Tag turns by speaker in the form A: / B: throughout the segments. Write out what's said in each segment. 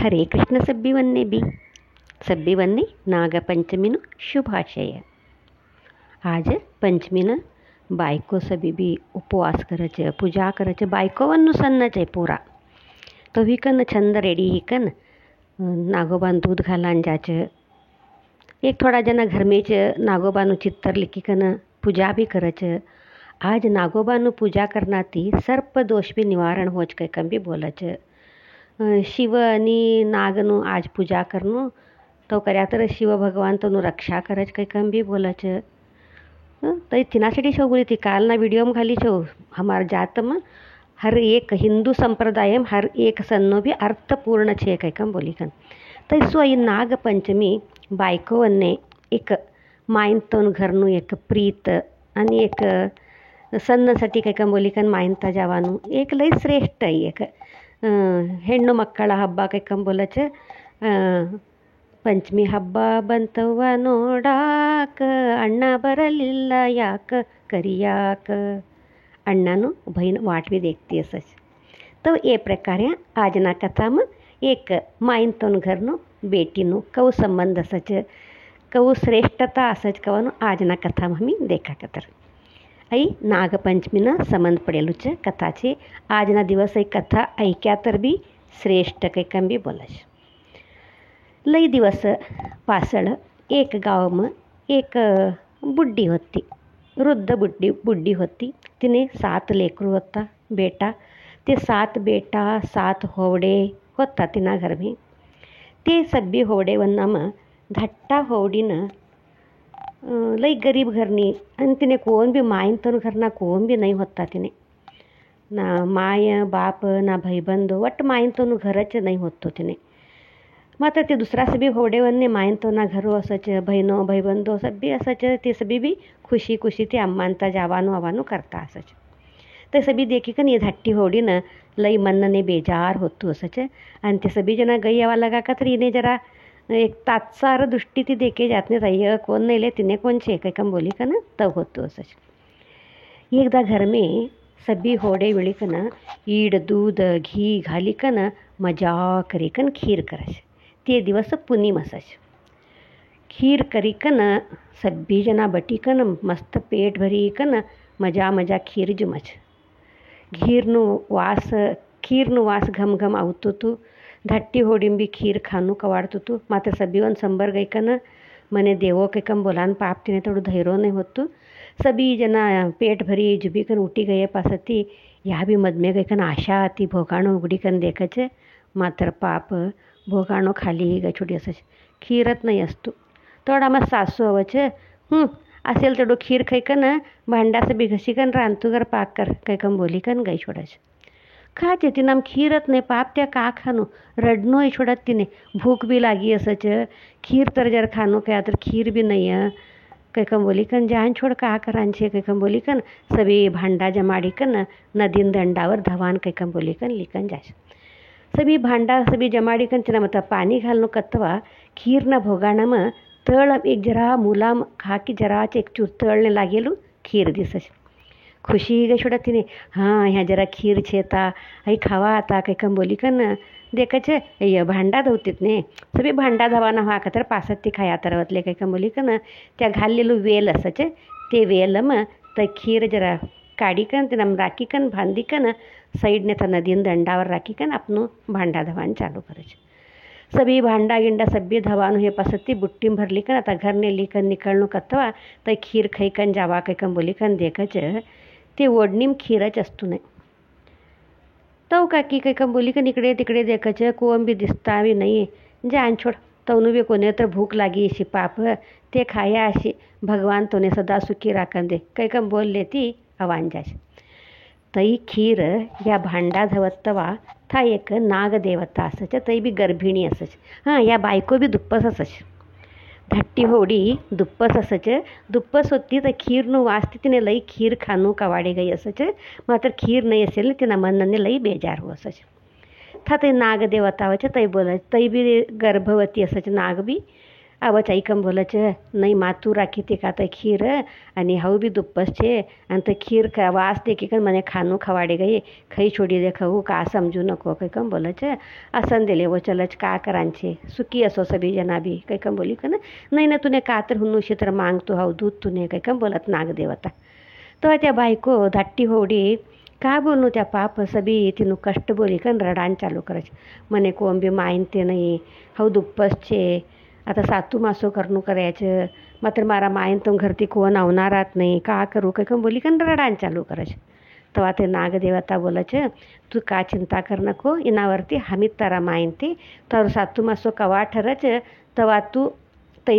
A: Hare Krishna ಸಬ್ಬಿವನ್ನೇ B સબ્બીવનની નાગપંચમીનું શુભાશય. આજ પંચમીના બાયકો સબી બી ઉપવાસ કરે છે, પૂજા કરે છે. બાयकोવાનું સन्न છે પૂરા. તો हिकन छंद रेडी हिकन नागोबान दूध घालान जायचं. एक थोडा जना घरमेच नागोबाનું ચિત્ર લીકીકન પૂજા બી કરે છે. આજ નાગોબાનું પૂજા કરનાથી સર્પ દોષ બી નિવારણ હોજ કંઈ કંઈ બી બોલે છે. શિવ અને નાગનું આજ પૂજા કરનું તો કર્યા तर शिव भगवान तनु रक्षा करच काही कम बी बोलाच. तर तिनासाठी शो बोली ती काल ना व्हिडिओ में घाली छो. हमार जात में हर एक हिंदू संप्रदाय में हर एक सन्नो भी अर्थपूर्ण छे काही कम बोली कन. तर सो ई नाग पंचमी बायकोवन्ने एक मायंतोन घरનું એક પ્રીત અને એક ಸನ್ನसाठी काही ಕಂ बोलिकन ಮಾಯಂತ ಜವಾನು एक ಲೈ ಶ್ರೇಷ್ಠ एक ಹೆಣ್ಣು ಮಕ್ಕಳ ಹಬ್ಬ काही ಕಂ बोलच. पंचमी हब्ब ಬಂತವ್ವ ನೋಡಾಕ अण्णा बरलिಲ್ಲ याक करियाक. अण्णानु बहीण वाट बी देखती असच. तो ए प्रकारे आजना कथाમાં एक मायंतोन घरનું बेटीનું કવું સંબંધ असच, કવું શ્રેષ્ઠતા असच કવાનું આજના કથામાં અમે દેખાકતર. અહીં નાગપંચમીના સંબંધ પડેલું છે કથા છે. આજના દિવસ એ કથા ऐक्या तर बी श्रेष्ठ काही कम बी बोलच. लई दिवस पासळ एक गावाમાં एक बुड्डी होती, वृद्ध बुड्डी होती. तिने 7 लेकरू होता बेटा. ते 7 बेटा 7 होवडे होता तिना घर में. ते सब्बी होवडेवन्नाમાં धाट्टा होवडीनं लई गरीब घरनी आणि तिने कोण बी मायंतन घरना कोण बी नाही होता. तिने ना माय बाप ना भाईबंधो वट मायंतोનું घरच नाही होतो तिने. मात्र ते दुसरा सभी होवडेवन्ने मायंतोना घरो असच, बहिणो भाईबंधो सब्बी असच. ते सभी बी खुशी खुशी ते अम्मांता जावानो आवानो करता असच. ते सभी देखी कन ये धाट्टी होवडीनं लई मनने बेजार होतो असच. आणि ते सभी जना गई आवा लगा का तर इने जरा एक तात्सार दृष्टी ती देखे जात नाही रही कोण नाही ले तिने कोण छे काही कम बोली कन तव होतो असच. एकदा घर में सभी होवडे वेळी कन ईड दूध घी घाली कन मजा करी कन खीर करच. ते दिवस पुनीम असच. खीर करी कन सब्बी जना बटी कन मस्त पेट भरी कन मजा मजा खीर जुमच. खीरનું વાસ ઘમ ઘમ આવતું હતું. धाट्टी होडीम बी खीर खानू कवाडતું હતું. मात्र सब्बीवन संबर गई कन मने देवो के कम बोलान पाप तिने थोडं धैर्य नहीं होતું. सभी जना पेट भरी जुबी कन उठी गए पासती. या भी मद में गई कन आशा आती भोगाणो उघडी कन देखच. मात्र पाप भोगाणो खाली गई छोटी असच. खीरत नाही असतो. थोडा मग सासू अवच असेल तेवढं खीर खाई कन भांडाचं बी घसी कन रांतूगर पाक कर काही कम बोली कन गई छोडच. खाचे तिनाम खीरत नाही पाप त्या का खानो रडनोय छोडत तिने. भूक बी लागी असच. खीर तर जर खानो क्या तर खीर बी नाही काही कम बोली कन जान छोड का करांचे काही कम बोली कन सभी भांडा जमाडी कन नदीन दंडावर धवान काही कम बोली कन लिकन जाश. सभी भांडा सभी जमाडी कन तिना मत पाणी घालनो कत्वा खीरना भोगाणाમાં तळ एक जरा मुलाम खा की जराच एक चूर तळने लागेलू खीर दिसच. खुशी गई छोड़ा तिने. हाँ यहाँ जरा खीर छेता आई खावा आता काही कम बोली कन देखच ये भांडा धवतीत ने सभी भांडा धवाना व्हा का तर पासत ती खाया तरवतले काही कम बोली कन त्या घाललेलं वेल असच. ते वेलम तर खीर जरा काढी कन तिना राखी कन बांधी कन साईडने तर नदीन दंडावर राखी कन आपणं भांडा धवान चालू करायचं. सभी भांडा गिंडा सब्बी धवान हे पासती बुट्टी भरली कन आता घर ने लिकन निकळणं कत्वा तर खीर खाई कन जावा काही कम बोली कन देखच. ते ओढणीम खीरच असतो नाही. तव काकी काही कम बोली कन इकडे तिकडे देखच कोण बी दिसता बी नाही. जान छोड तवनु बी कोणे तर भूक लागी अशी पाप ते खाया अशी भगवान तोने सदा सुखी राखन दे काही कम बोलले ती अवांजाश. तई खीर या भांडा धवत्तवा था एक नागदेवता असच. तई बी गर्भिणी असच. हां या बायको बी दुप्पस असच. धाट्टी होडी दुप्पस असच. दुप्पस होती तर खीरનું વાસથી तिने लई खीर खानू कवाडे गई असच. मात्र खीर नाही असेल तिना मनने लई बेजार हो असच. था ते नागदेवता वच तई बोलच. तई बी गर्भवती असच नाग बी. आवच ऐकम बोला છે નહીં માતું રાખી તે કાં તો ખીર અને હવે બી દુપ્પસ છે અને તો ખીર વાસ દેખી કે મને ખાનું ખવાડી ગઈ ખાઈ છોડી દે ખાવું કા સમજू नको કંઈ કમ બોલે છે असं दिले वो चलच का करांचे सुखी असो सभी जना बी काही कम बोली का ना नाही ना तुने कातर हुन्नुशी तर मागतो हाव दूध तुने काही कम बोलत नाग देवता तेव्हा त्या बायको धाट्टी होडी का बोलू त्या पाप सभी तिनं कष्ट बोली का रडान चालू करायचे મને કોમ બી માનते નહીં હવે દુપ્પસ છે आता सातू मासो करનું करायचं मात्र મારા માયન તો ઘરથી કોણ આવનારા જ નહીં का करू કંઈ કમ બોલી का રડાન ચાલू કરે છે तेव्हा ते नागदेवता बोले છે तू का चिंता कर नको એનાવરતી हामी તારા માયનથી તારું સાતું માસો કવા ઠરચ तेव्हा तू તે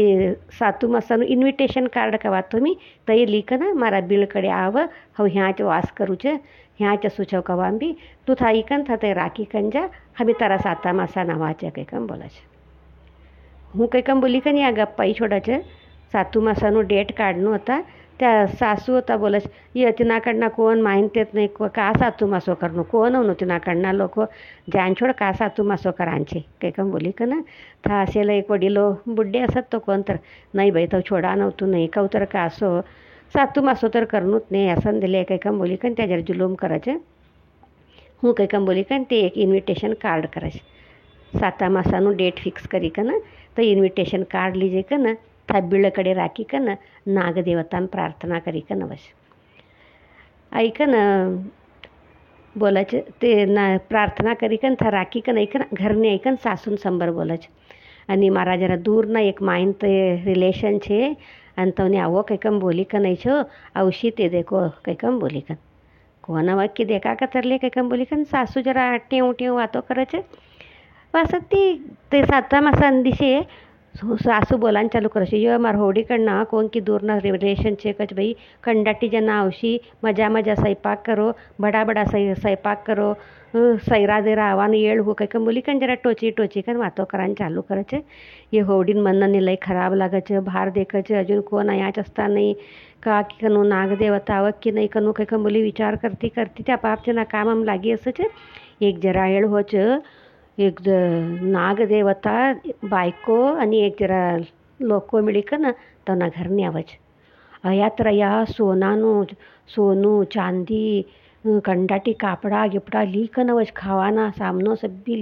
A: સાતું માસાનું ઇન્વિટેશન કાર્ડ કવાતો મી તઈ લીકન મારા બિલકડે આવ હવે ह्याच વાસ કરું છે ह्याच સુચવ કવામ બી તું થાઈ કન થતે રાખી કંજા हामी તારા સાતા માસા નાવાચે કંઈ કમ બોલે છે હું કંઈ કમ બોલી કે આ ગપ્પાઈ છોડે છે સાતું માસાનું ડેટ કાર્ડનું હતા त्या सासू होता बोलच ये तिनाकडनं कोण माहितीत नाही का सातू मासो करणं कोण होणं तिनाकडनं लोक जानछोड का सातू मासो करांचे काही कम बोली का ना था असेल एक वडीलो बुड्डे असत तो कोण तर नाही बाई तो छोडा नव्हतो नाही कव तर का असो सातू मासो तर करणूच नाही असं दिले काही कम बोली का त्याच्यावर जुलूम करायचं હું કંઈ કમ બોલી કે તે એક ઇન્વિટેશન કાર્ડ કરે છે સાતા માસાનું ડેટ ફિક્સ કરી કે ને તો ઇન્વિટેશન કાર્ડ લીજે કે ને था बिळकडे राखी का ना नागदेवतान प्रार्थना करी का नवश ऐक ना बोलायचं ते ना प्रार्थना करी का था राखी का ऐक ना घरने ऐकन सासून संबर बोलायचं आणि मारा जरा दूर ना एक माइन ते रिलेशन छे आणि तवने आवो કંઈ કમ બોલી का નહીં છો આવશી તે દેખો કંઈ કમ બોલી का કોના વાક્ય દેખા का तरले કંઈ કમ બોલી का सासू जरा टेव टेव वातो करे છે वासती ते साता मासा अंदिशे सासू बोलान चालू करायची य मार होडीकडनं कोण की दूर ना रिलेशन छे कच भाई कंडाटी जना आवशी मजा मजा स्वयंपाक करो बडा बडा स्वयंपाक करो सैरा देरा आवान येळ हो काही कम बोली कन जरा टोची टोची कन वातो करान चालू करायचे ये होडीन मनने लय खराब लागायचं भार देखायचं अजून कोण याच असता नाही का की कनु नागदेवता आवक की नाही कनु काही कम बोली विचार करती करती त्या पापचे ना काम हम लागी असच एक जरा येळ होच एक नागदेवता बायको आणि एक जरा लोक मिळी का ना त्यांना घरने आवच अयात रया सोनू चांदी कंडाटी कापडा गिपडा ली का नवच खावाना सामनो सब्बी